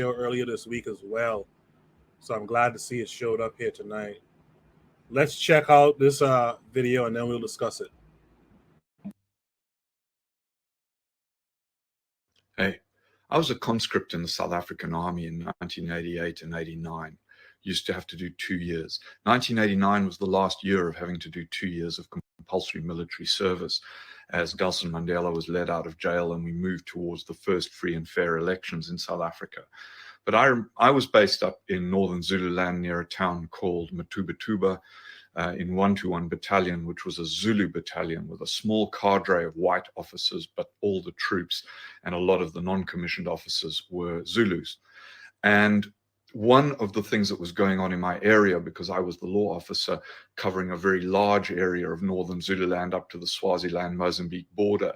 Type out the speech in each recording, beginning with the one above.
earlier this week as well. So I'm glad to see it showed up here tonight. Let's check out this video and then we'll discuss it. Hey, I was a conscript in the South African Army in 1988 and 89. Used to have to do 2 years. 1989 was the last year of having to do 2 years of compulsory military service as Nelson Mandela was led out of jail and we moved towards the first free and fair elections in South Africa. But I was based up in northern Zululand near a town called Matubatuba, in 121 Battalion, which was a Zulu battalion with a small cadre of white officers, but all the troops and a lot of the non-commissioned officers were Zulus. And one of the things that was going on in my area, because I was the law officer covering a very large area of northern Zululand up to the Swaziland-Mozambique border,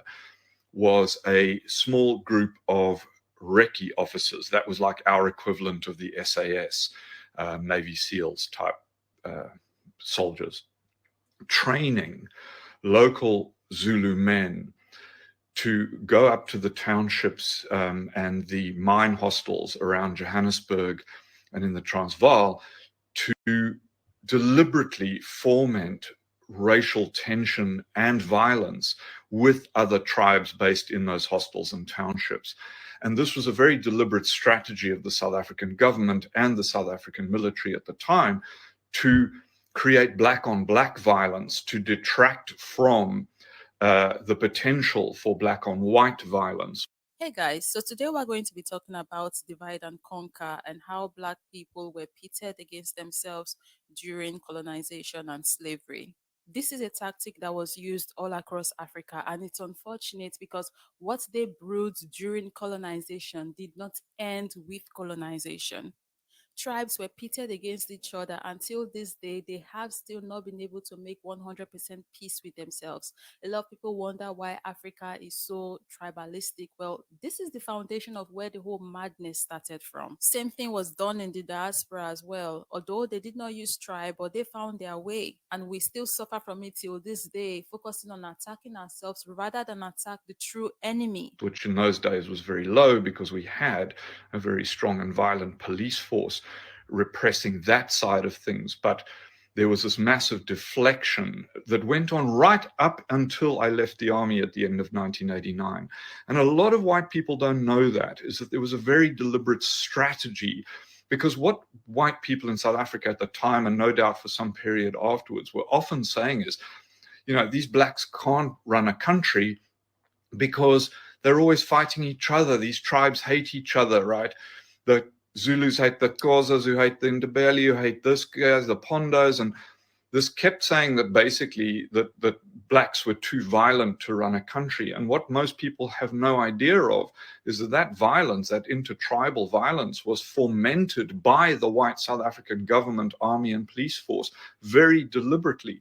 was a small group of recce officers. That was like our equivalent of the SAS, Navy SEALs type soldiers, training local Zulu men to go up to the townships and the mine hostels around Johannesburg and in the Transvaal to deliberately foment racial tension and violence with other tribes based in those hostels and townships. And this was a very deliberate strategy of the South African government and the South African military at the time to create black on black violence, to detract from the potential for black on white violence. Hey guys, so today we're going to be talking about divide and conquer and how Black people were pitted against themselves during colonization and slavery. This is a tactic that was used all across Africa, and it's unfortunate because what they brewed during colonization did not end with colonization. Tribes were pitted against each other until this day. They have still not been able to make 100% peace with themselves. A lot of people wonder why Africa is so tribalistic. Well, this is the foundation of where the whole madness started from. Same thing was done in the diaspora as well. Although they did not use tribe, but they found their way, and we still suffer from it till this day, focusing on attacking ourselves rather than attack the true enemy. Which in those days was very low because we had a very strong and violent police force repressing that side of things. But there was this massive deflection that went on right up until I left the army at the end of 1989. And a lot of white people don't know that, is that there was a very deliberate strategy, because what white people in South Africa at the time, and no doubt for some period afterwards, were often saying is, these blacks can't run a country because they're always fighting each other. These tribes hate each other, right? The Zulus hate the KWAZs, who hate the Ndebele, who hate this guys, the Pondos, and this kept saying that basically that blacks were too violent to run a country. And what most people have no idea of is that violence, that intertribal violence, was fomented by the white South African government, army, and police force very deliberately.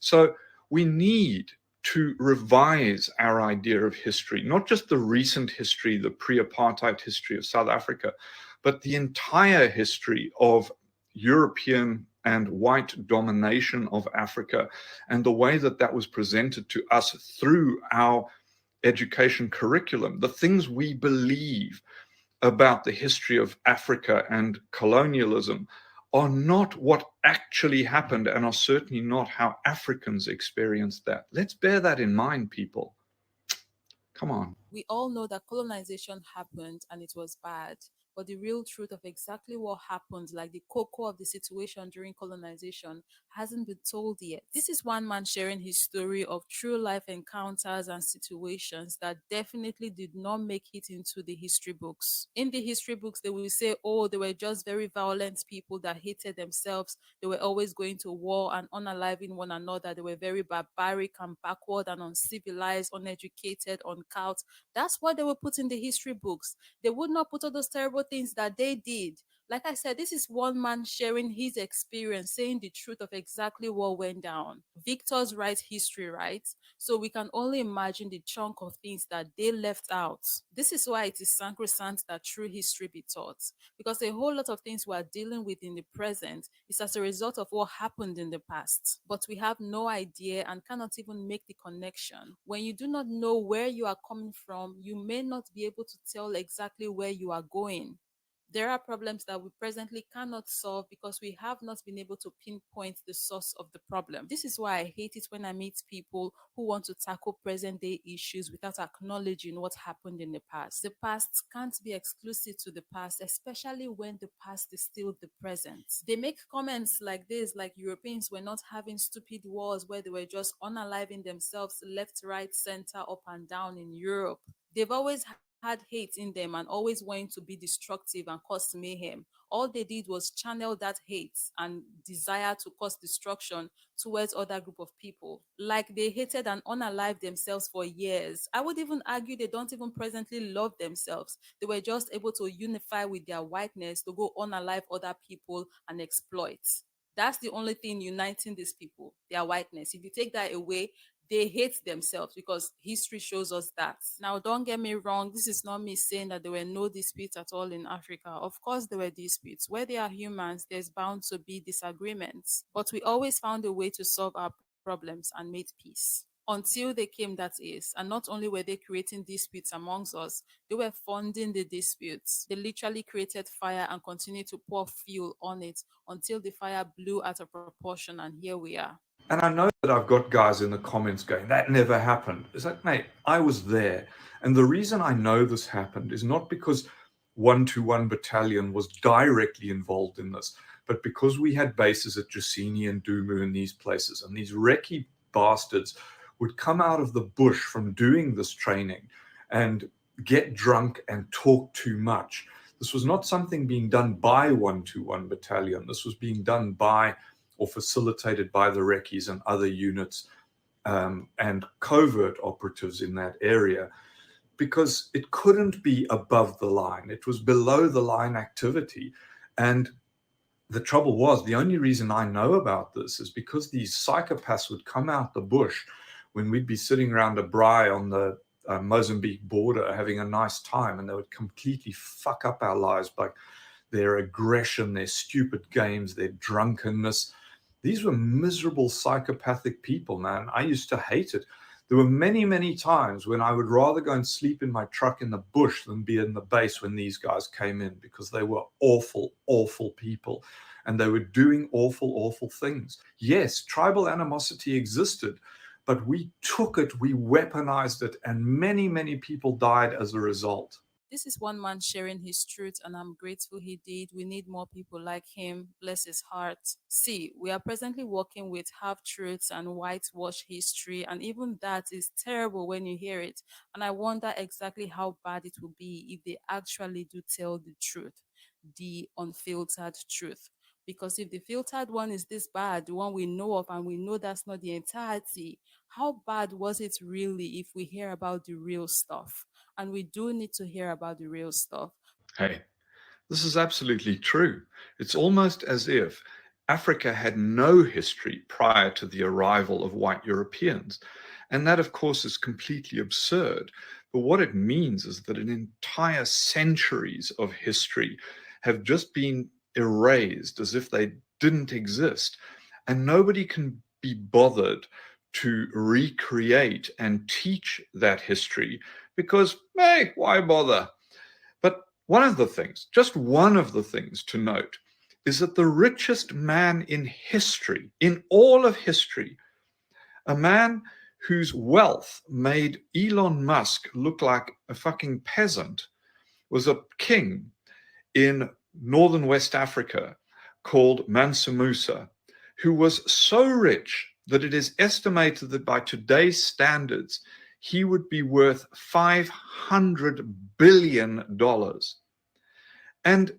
So we need to revise our idea of history, not just the recent history, the pre-apartheid history of South Africa, but the entire history of European and white domination of Africa, and the way that that was presented to us through our education curriculum, the things we believe about the history of Africa and colonialism are not what actually happened, and are certainly not how Africans experienced that. Let's bear that in mind, people. Come on. We all know that colonization happened and it was bad. But the real truth of exactly what happened, like the cocoa of the situation during colonization, hasn't been told yet. This is one man sharing his story of true life encounters and situations that definitely did not make it into the history books. In the history books, they will say, oh, they were just very violent people that hated themselves. They were always going to war and unaliving one another. They were very barbaric and backward and uncivilized, uneducated, uncouth. That's what they will put in the history books. They would not put all those terrible things that they did. Like I said, this is one man sharing his experience, saying the truth of exactly what went down. Victors write history, right? So we can only imagine the chunk of things that they left out. This is why it is sacrosanct that true history be taught, because a whole lot of things we are dealing with in the present is as a result of what happened in the past. But we have no idea and cannot even make the connection. When you do not know where you are coming from, you may not be able to tell exactly where you are going. There are problems that we presently cannot solve because we have not been able to pinpoint the source of the problem. This is why I hate it when I meet people who want to tackle present day issues without acknowledging what happened in the past. The past can't be exclusive to the past, especially when the past is still the present. They make comments like this, like Europeans were not having stupid wars where they were just unaliving themselves left, right, center, up and down in Europe. They've always had hate in them and always wanting to be destructive and cause mayhem. All they did was channel that hate and desire to cause destruction towards other group of people. Like they hated and unalived themselves for years. I would even argue they don't even presently love themselves. They were just able to unify with their whiteness to go unalive other people and exploit. That's the only thing uniting these people, their whiteness. If you take that away, they hate themselves because history shows us that. Now, don't get me wrong, this is not me saying that there were no disputes at all in Africa. Of course, there were disputes. Where there are humans, there's bound to be disagreements. But we always found a way to solve our problems and made peace. Until they came, that is. And not only were they creating disputes amongst us, they were funding the disputes. They literally created fire and continued to pour fuel on it until the fire blew out of proportion, and here we are. And I know that I've got guys in the comments going, that never happened. It's like, mate, I was there. And the reason I know this happened is not because 121 Battalion was directly involved in this, but because we had bases at Jacini and Dumu and these places, and these recce bastards would come out of the bush from doing this training and get drunk and talk too much. This was not something being done by 121 Battalion. This was being done by or facilitated by the recce's and other units and covert operatives in that area, because it couldn't be above the line. It was below the line activity. And the trouble was, the only reason I know about this is because these psychopaths would come out the bush when we'd be sitting around a braai on the Mozambique border having a nice time, and they would completely fuck up our lives by their aggression, their stupid games, their drunkenness. These were miserable psychopathic people, man. I used to hate it. There were many, many times when I would rather go and sleep in my truck in the bush than be in the base when these guys came in, because they were awful, awful people. And they were doing awful, awful things. Yes, tribal animosity existed, but we took it, we weaponized it, and many, many people died as a result. This is one man sharing his truth, and I'm grateful he did. We need more people like him. Bless his heart. See, we are presently working with half truths and whitewash history, and even that is terrible when you hear it. And I wonder exactly how bad it will be if they actually do tell the truth, the unfiltered truth. Because if the filtered one is this bad, the one we know of, and we know that's not the entirety, how bad was it really if we hear about the real stuff? And we do need to hear about the real stuff. Hey, this is absolutely true. It's almost as if Africa had no history prior to the arrival of white Europeans. And that, of course, is completely absurd. But what it means is that an entire centuries of history have just been erased as if they didn't exist. And nobody can be bothered to recreate and teach that history because, hey, why bother? But one of the things, just one of the things to note, is that the richest man in history, in all of history, a man whose wealth made Elon Musk look like a fucking peasant, was a king in northern West Africa called Mansa Musa, who was so rich that it is estimated that by today's standards, he would be worth $500 billion. And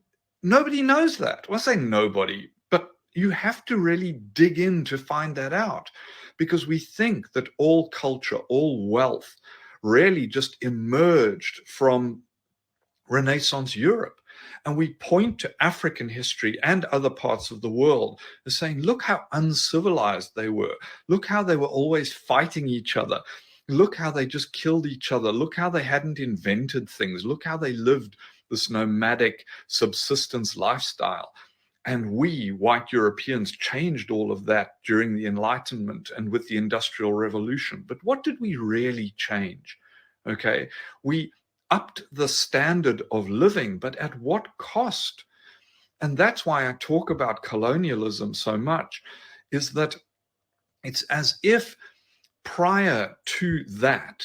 nobody knows that. Well, I say nobody, but you have to really dig in to find that out, because we think that all culture, all wealth really just emerged from Renaissance Europe. And we point to African history and other parts of the world as saying, look how uncivilized they were. Look how they were always fighting each other. Look how they just killed each other. Look how they hadn't invented things. Look how they lived this nomadic subsistence lifestyle. And we, white Europeans, changed all of that during the Enlightenment and with the Industrial Revolution. But what did we really change? Okay, we upped the standard of living, but at what cost? And that's why I talk about colonialism so much, is that it's as if prior to that,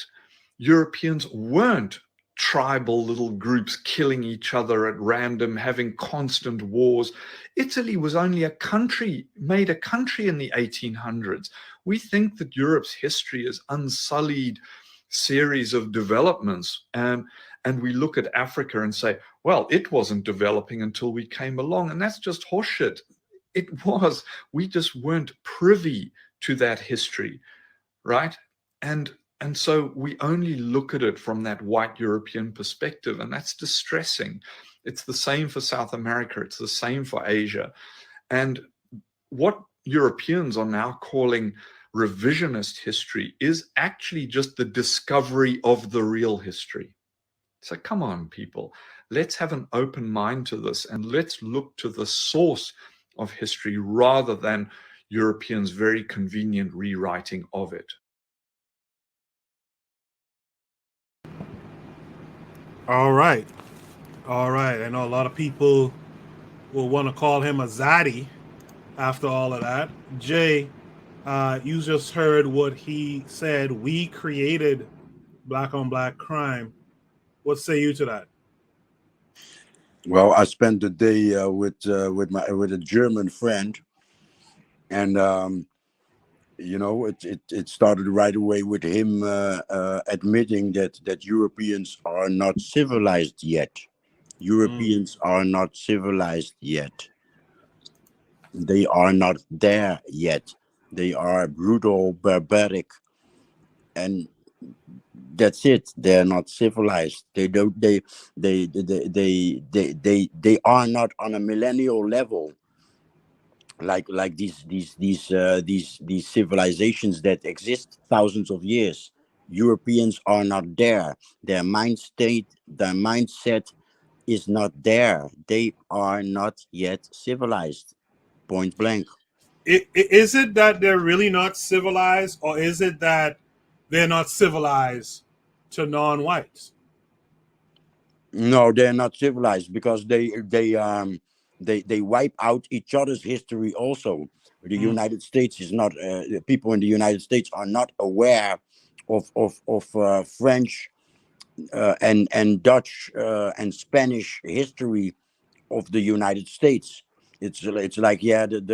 Europeans weren't tribal little groups killing each other at random, having constant wars. Italy was only a country, made a country in the 1800s. We think that Europe's history is unsullied series of developments. And we look at Africa and say, well, it wasn't developing until we came along. And that's just horseshit. It was. We just weren't privy to that history, right? And so we only look at it from that white European perspective, and that's distressing. It's the same for South America. It's the same for Asia. And what Europeans are now calling revisionist history is actually just the discovery of the real history. So come on, people, let's have an open mind to this, and let's look to the source of history rather than Europeans' very convenient rewriting of it. All right. I know a lot of people will want to call him a zaddy after all of that. Jay, you just heard what he said. We created black on black crime. What say you to that? Well, I spent the day with a German friend, and it started right away with him admitting that Europeans are not civilized yet. Europeans are not civilized yet. They are not there yet. They are brutal, barbaric, and that's it. They're not civilized. They don't. They are not on a millennial level, like these civilizations that exist thousands of years. Europeans are not there. Their mind state, their mindset is not there. They are not yet civilized. Point blank. Is it that they're really not civilized, or is it that they're not civilized to non-whites? No, they're not civilized because they wipe out each other's history also. The United States is not. People in the United States are not aware of French and Dutch and Spanish history of the United States. It's like, yeah, the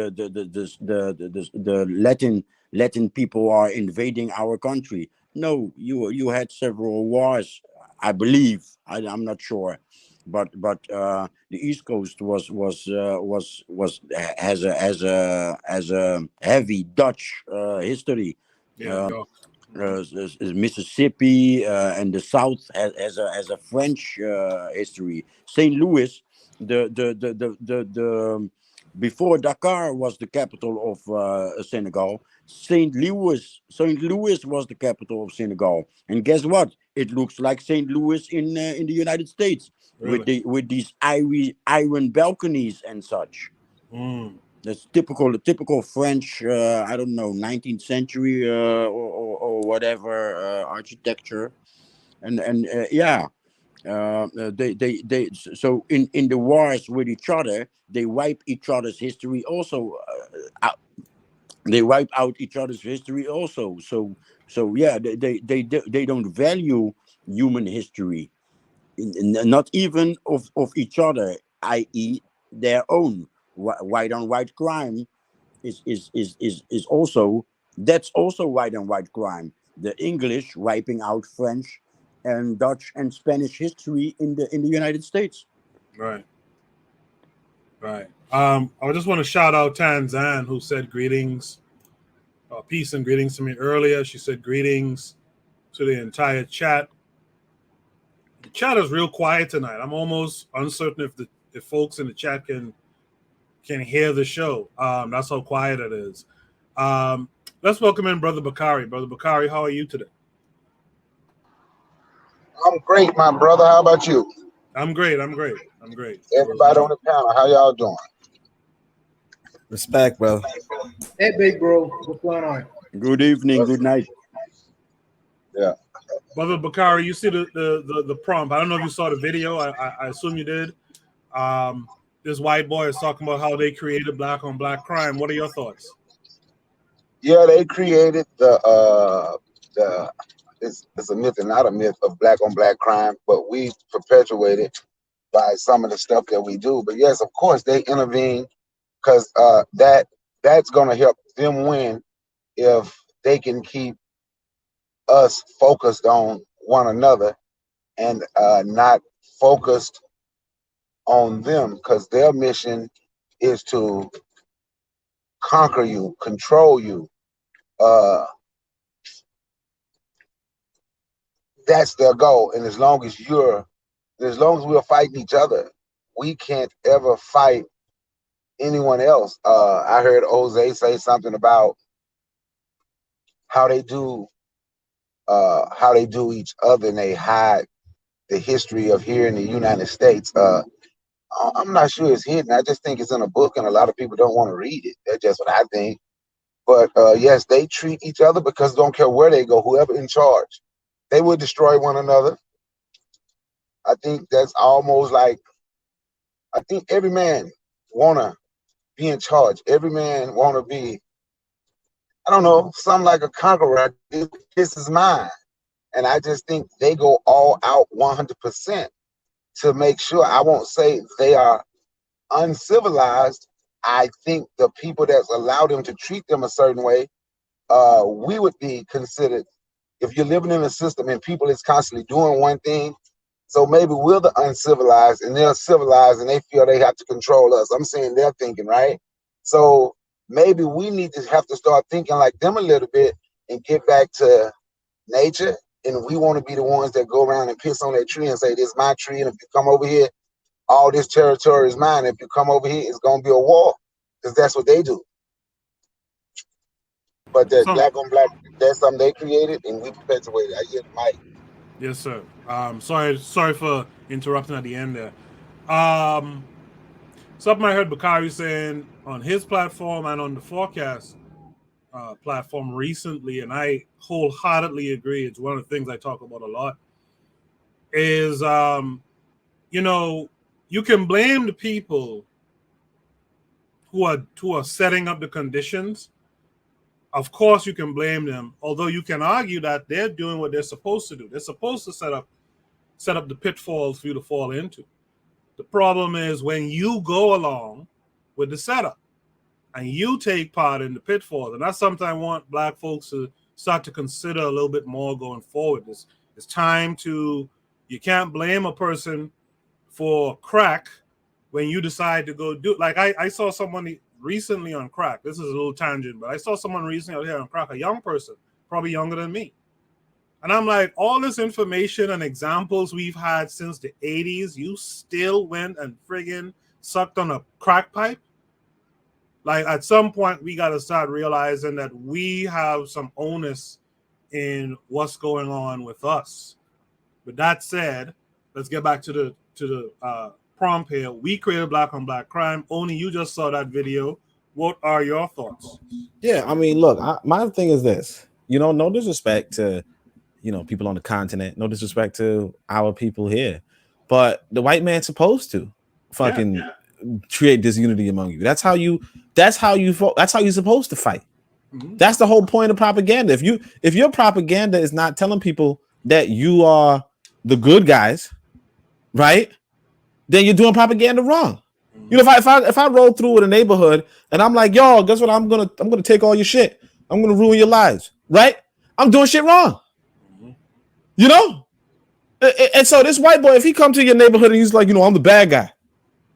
Latin people are invading our country. No, you had several wars, I believe. I'm not sure, but the East Coast has a heavy Dutch history. Yeah, Mississippi and the South has a French history. St. Louis, the before Dakar was the capital of Senegal. St. Louis was the capital of Senegal, and guess what? It looks like St. Louis in the United States, really? with these iron balconies and such. That's typical French, I don't know, 19th century or whatever architecture, and yeah. So in the wars with each other, they wipe each other's history also. They wipe out each other's history also. So yeah, they don't value human history, not even of each other, i.e., their own. White on white crime is also, that's also white on white crime. The English wiping out French and Dutch and Spanish history in the United States. Right. I just want to shout out Tanzan, who said greetings, peace and greetings to me earlier. She said greetings to the entire chat. The chat is real quiet tonight. I'm almost uncertain if folks in the chat can hear the show. That's how quiet it is. Let's welcome in Brother Bakari. Brother Bakari, how are you today? I'm great, my brother. How about you? I'm great. Everybody on the panel, how y'all doing? Respect, bro. Hey, big bro. What's going on? Good evening, good night. Yeah. Brother Bakari, you see the prompt. I don't know if you saw the video. I assume you did. This white boy is talking about how they created black on black crime. What are your thoughts? Yeah, they created the it's a myth and not a myth of black on black crime, but we perpetuate it by some of the stuff that we do. But yes, of course, they intervene because that's going to help them win if they can keep us focused on one another and not focused on them, because their mission is to conquer you, control you. That's their goal. And as long as we're fighting each other, we can't ever fight anyone else. I heard Jose say something about how they do each other, and they hide the history of here in the United States. I'm not sure it's hidden. I just think it's in a book, and a lot of people don't want to read it. That's just what I think. But yes, they treat each other because don't care where they go, whoever in charge, they will destroy one another. I think that's almost like, I think every man wanna be in charge. Every man wanna be, I don't know, something like a conqueror. This is mine. And I just think they go all out 100% to make sure. I won't say they are uncivilized. I think the people that allow them to treat them a certain way, we would be considered, if you're living in a system and people is constantly doing one thing, so maybe we're the uncivilized and they're civilized and they feel they have to control us. I'm saying they're thinking, right? So maybe we need to have to start thinking like them a little bit and get back to nature. And we want to be the ones that go around and piss on that tree and say, this is my tree. And if you come over here, all this territory is mine. If you come over here, it's going to be a war, because that's what they do. But that black on black, that's something they created and we perpetuated. I hear the mic. Yes, sir. Sorry for interrupting at the end there. Something I heard Bakari saying on his platform and on the Forecast platform recently, and I wholeheartedly agree. It's one of the things I talk about a lot. Is you can blame the people who are setting up the conditions. Of course, you can blame them, although you can argue that they're doing what they're supposed to do. They're supposed to set up the pitfalls for you to fall into. The problem is when you go along with the setup and you take part in the pitfalls, and that's something I want black folks to start to consider a little bit more going forward. It's time to, you can't blame a person for crack when you decide to go do it. Like I saw someone recently on crack. This is a little tangent, but I saw someone recently out here on crack, a young person, probably younger than me. And I'm like, all this information and examples we've had since the 80s, you still went and friggin' sucked on a crack pipe? Like, at some point, we got to start realizing that we have some onus in what's going on with us. With that said, let's get back to the prompt here. We created black on black crime. Only you just saw that video. What are your thoughts? Yeah, I mean, look, my thing is this. No disrespect to people on the continent, no disrespect to our people here, but the white man's supposed to fucking create disunity among you. That's how you're supposed to fight. Mm-hmm. That's the whole point of propaganda. If your propaganda is not telling people that you are the good guys, right, then you're doing propaganda wrong. Mm-hmm. If I roll through with a neighborhood and I'm like, yo, guess what? I'm gonna take all your shit. I'm gonna ruin your lives, right? I'm doing shit wrong. And so this white boy, if he come to your neighborhood and he's like, I'm the bad guy,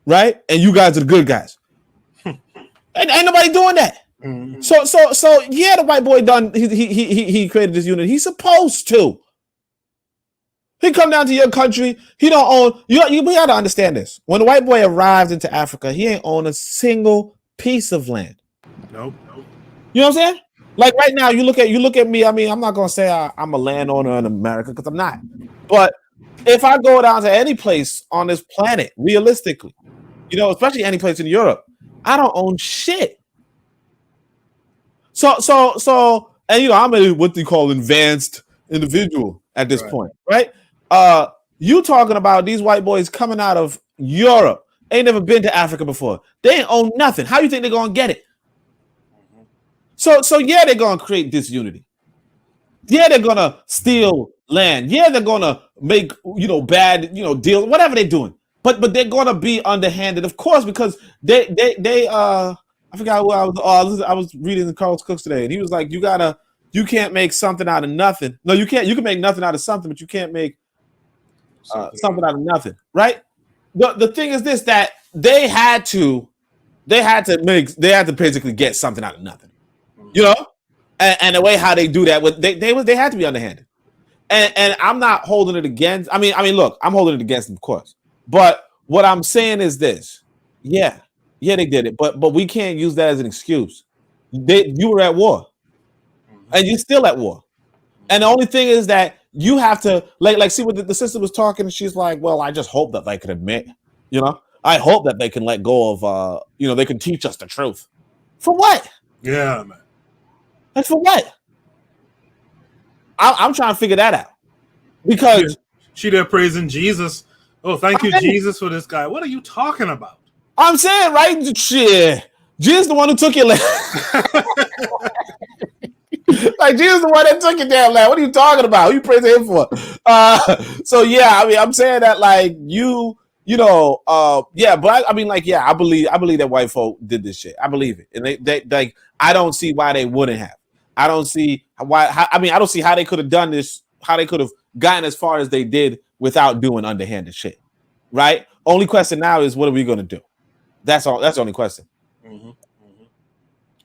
right? And you guys are the good guys. ain't nobody doing that. Mm-hmm. So yeah, the white boy done. He created this unit. He's supposed to. He come down to your country. He don't own. We got to understand this. When the white boy arrives into Africa, he ain't own a single piece of land. Nope. You know what I'm saying? Like right now, you look at me. I mean, I'm not gonna say I'm a landowner in America because I'm not. But if I go down to any place on this planet, realistically, especially any place in Europe, I don't own shit. So, and I'm a what they call advanced individual at this Right. point, right? You talking about these white boys coming out of Europe, ain't never been to Africa before. They ain't own nothing. How you think they're gonna get it? So yeah, they're gonna create disunity. Yeah, they're gonna steal land. Yeah, they're gonna make bad deals, whatever they're doing. But they're gonna be underhanded, of course, because they I forgot who I was reading Carlos Cooks today, and he was like, you can't make something out of nothing. No, you can't. You can make nothing out of something, but you can't make something out of nothing, right? The thing is this, that they had to basically get something out of nothing, and the way how they do that, they had to be underhanded, and I'm not holding it against. I mean, look, I'm holding it against them, of course, but what I'm saying is this: yeah, they did it, but we can't use that as an excuse. You were at war, and you're still at war, and the only thing is that you have to like see what the sister was talking, and she's like, well, I just hope that they can admit, I hope that they can let go of, they can teach us the truth. For what? Yeah, man. Like, for what? I'm trying to figure that out. Because she there praising Jesus. Oh, thank you, Jesus, for this guy. What are you talking about? I'm saying, right? Shit. Jesus the one who took your land. Like, Jesus the one that took your damn land. What are you talking about? Who you praising him for? So yeah, I mean, I'm saying that like but I believe that white folk did this shit. I believe it, and they like, I don't see why they wouldn't have. I don't see why. I don't see how they could have done this. How they could have gotten as far as they did without doing underhanded shit, right? Only question now is, what are we gonna do? That's all. That's the only question. Mm-hmm. Mm-hmm.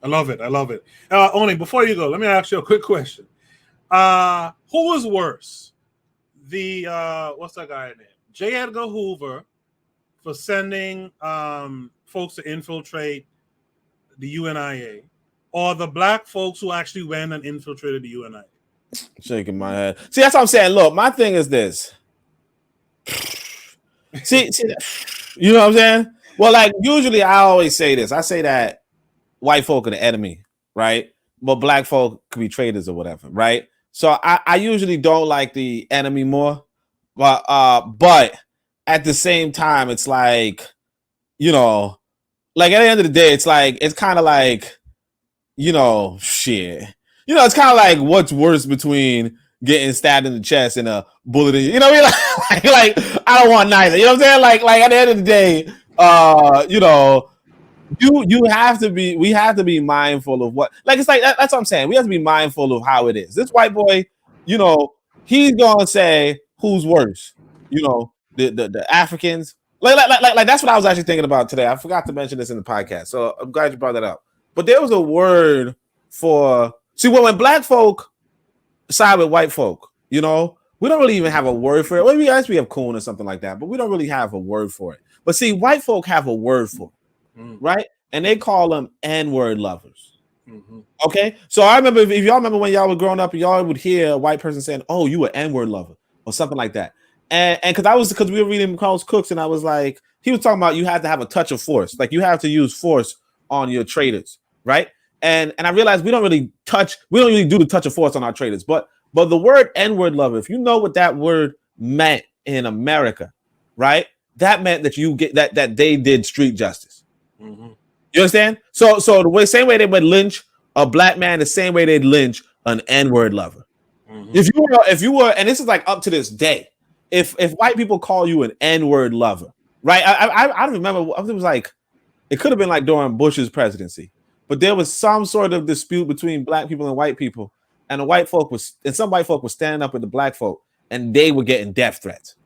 I love it. Only before you go, let me ask you a quick question. Who was worse? The what's that guy name? J. Edgar Hoover for sending folks to infiltrate the UNIA, or the black folks who actually went and infiltrated the UNIA? Shaking my head. See, that's what I'm saying. Look, my thing is this. See, you know what I'm saying? Well, like, usually I always say this. I say that white folk are the enemy, right? But black folk could be traitors or whatever, right? So I usually don't like the enemy more. But at the same time, it's like, like at the end of the day, it's like, it's kind of like, shit. It's kind of like, what's worse between getting stabbed in the chest and a bullet in you? You know what I mean? Like I don't want neither. You know what I'm saying? Like at the end of the day, we have to be mindful of what, like, it's like, that's what I'm saying. We have to be mindful of how it is. This white boy, he's gonna say who's worse, the Africans. Like that's what I was actually thinking about today. I forgot to mention this in the podcast, so I'm glad you brought that up. But there was a word for, see, when black folk side with white folk, we don't really even have a word for it. Well, we have coon or something like that, but we don't really have a word for it. But see, white folk have a word for it, right? And they call them N-word lovers. Mm-hmm. Okay, so I remember, if y'all remember when y'all were growing up, and y'all would hear a white person saying, "Oh, you an N-word lover," or something like that. And because we were reading Carlos Cooks, and I was like, he was talking about you have to have a touch of force, like you have to use force on your traders, right? And I realized we don't really do the touch of force on our traders, but the word N-word lover, if you know what that word meant in America, right? That meant that you get that they did street justice. Mm-hmm. You understand? So the same way they would lynch a black man, the same way they'd lynch an N-word lover. Mm-hmm. If you were, and this is like up to this day, if white people call you an N-word lover, right? I don't remember. It was like, it could have been like during Bush's presidency, but there was some sort of dispute between black people and white people, and some white folk was standing up with the black folk, and they were getting death threats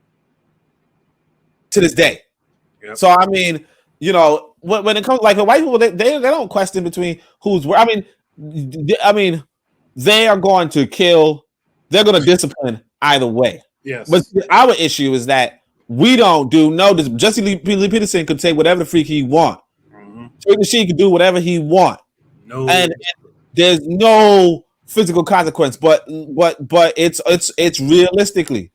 to this day. Yep. So I mean, when it comes, like, the white people, they don't question between who's where. I mean, they are going to kill. They're going to discipline either way. Yes. But our issue is that we don't do this. Jesse Lee Peterson could say whatever the freak he want. Mm-hmm. She could do whatever he want. No. And there's no physical consequence. But it's realistically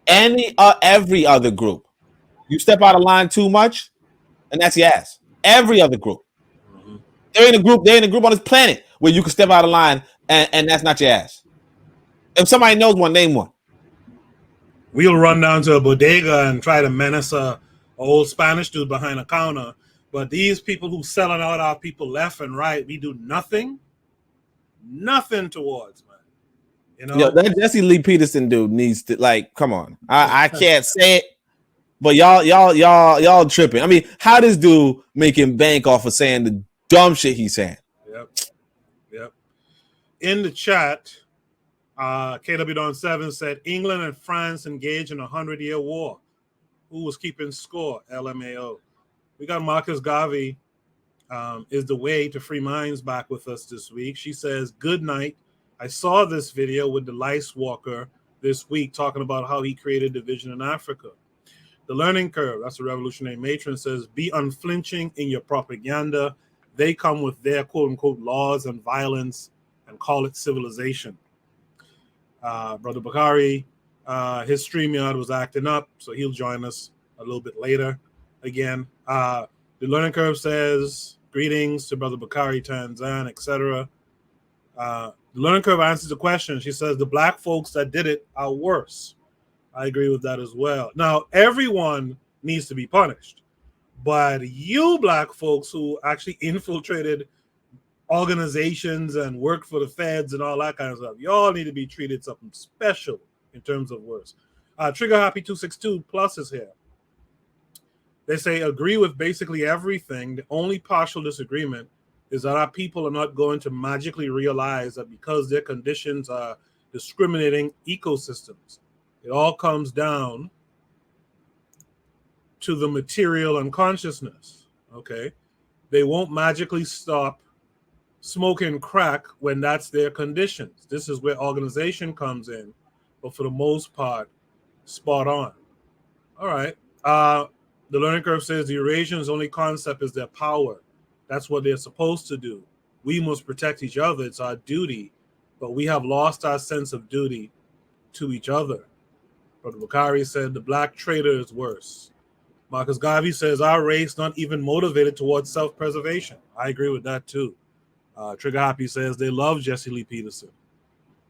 every other group. You step out of line too much, and that's your ass. Every other group. Mm-hmm. They're in a group on this planet where you can step out of line and that's not your ass. If somebody knows one, name one. We'll run down to a bodega and try to menace a old Spanish dude behind a counter. But these people who selling out our people left and right, we do nothing towards, man. You know, Yo, that Jesse Lee Peterson dude needs to, like, come on. I can't say it, but y'all tripping. I mean, how this dude making bank off of saying the dumb shit he's saying? Yep. In the chat, KW Don 7 said England and France engaged in a 100-year war. Who was keeping score? LMAO. We got Marcus Garvey is the way to free minds back with us this week. She says, good night. I saw this video with the Lice Walker this week talking about how he created division in Africa. The learning curve, that's the revolutionary matron, says, be unflinching in your propaganda. They come with their quote-unquote laws and violence and call it civilization. Brother Bakari, his StreamYard was acting up, so he'll join us a little bit later again. The learning curve says, greetings to Brother Bakari, Tanzan, etc. The learning curve answers the question. She says, the black folks that did it are worse. I agree with that as well. Now, everyone needs to be punished, but you black folks who actually infiltrated organizations and worked for the feds and all that kind of stuff, y'all need to be treated something special in terms of worse. Trigger Happy 262 Plus is here. They say, agree with basically everything. The only partial disagreement is that our people are not going to magically realize that because their conditions are discriminating ecosystems. It all comes down to the material and consciousness, okay? They won't magically stop smoking crack when that's their conditions. This is where organization comes in, but for the most part, spot on. All right. The learning curve says the Eurasians' only concept is their power. That's what they're supposed to do. We must protect each other. It's our duty, but we have lost our sense of duty to each other. Brother Bakari said the black traitor is worse. Marcus Garvey says our race not even motivated towards self-preservation. I agree with that too. Trigger Happy says they love Jesse Lee Peterson.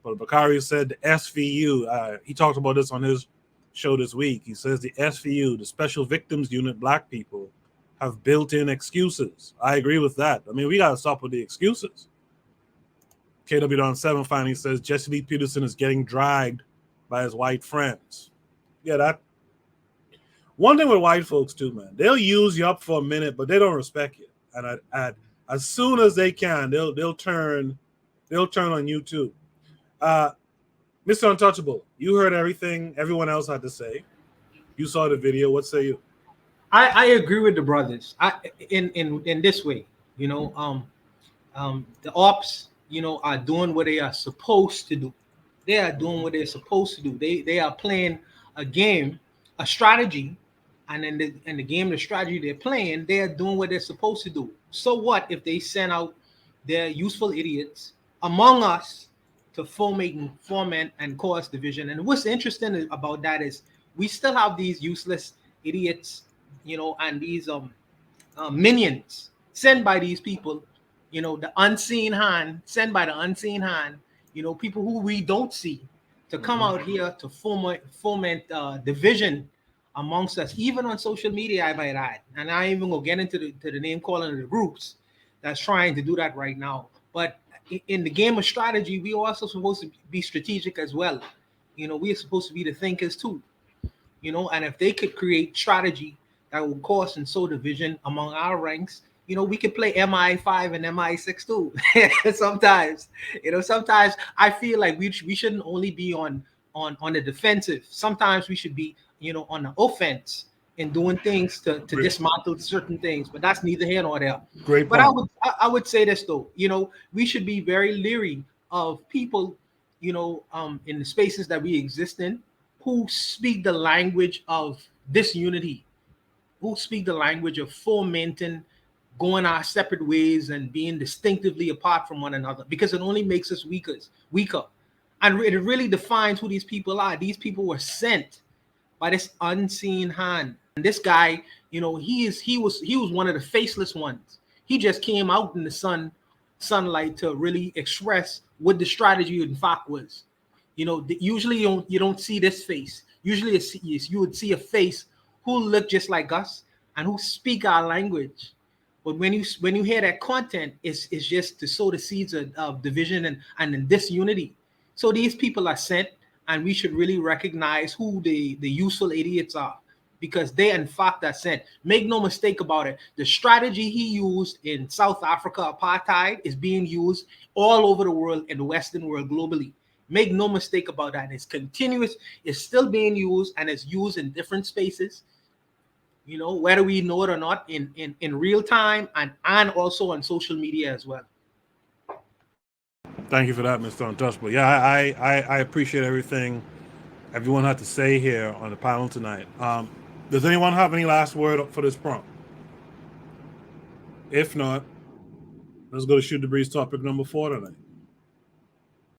But Bakari said the SVU, he talked about this on his show this week. He says the SVU, the Special Victims Unit, black people have built-in excuses. I agree with that. I mean, we got to stop with the excuses. KW Don 7 finally says Jesse Lee Peterson is getting dragged by his white friends. Yeah, that. One thing with white folks too, man, they'll use you up for a minute, but they don't respect you. And as soon as they can, they'll turn on you too. Mr. Untouchable, you heard everything everyone else had to say. You saw the video. What say you? I agree with the brothers. In this way, you know, the ops, you know, are doing what they are supposed to do. They are doing what they're supposed to do. They are playing a game, a strategy, and in the game, the strategy they're playing, they are doing what they're supposed to do. So what if they send out their useful idiots among us to foment and cause division? And what's interesting about that is we still have these useless idiots, you know, and these minions sent by these people, you know, the unseen hand, sent by the unseen hand, you know, people who we don't see, to come out here to foment division amongst us, even on social media, I might add. And I ain't even gonna get into the name calling of the groups that's trying to do that right now. But in the game of strategy, we are also supposed to be strategic as well. You know, we are supposed to be the thinkers too. You know, and if they could create strategy that will cause and sow division among our ranks, you know, we could play MI5 and MI6 too. Sometimes, you know, sometimes I feel like we shouldn't only be on the defensive. Sometimes we should be, you know, on the offense and doing things to dismantle certain things. But that's neither here nor there. Great But point. I would say this though, you know, we should be very leery of people, you know, in the spaces that we exist in, who speak the language of disunity, who speak the language of fomenting going our separate ways and being distinctively apart from one another, because it only makes us weaker. And it really defines who these people are. These people were sent by this unseen hand. And this guy, you know, he was one of the faceless ones. He just came out in the sunlight to really express what the strategy in fact was. You know, usually you don't see this face. Usually you would see a face who look just like us and who speak our language. But when you hear that content, it's just to sow the seeds of division and disunity. So these people are sent, and we should really recognize who the useful idiots are, because they in fact are sent. Make no mistake about it. The strategy he used in South Africa, apartheid, is being used all over the world, in the Western world, globally. Make no mistake about that. It's continuous. It's still being used, and it's used in different spaces, you know, whether we know it or not, in real time, and also on social media as well. Thank you for that, Mr. Untouchable. Yeah, I appreciate everything everyone had to say here on the panel tonight. Does anyone have any last word for this prompt? If not, let's go to Shoot the Breeze topic number 4 tonight.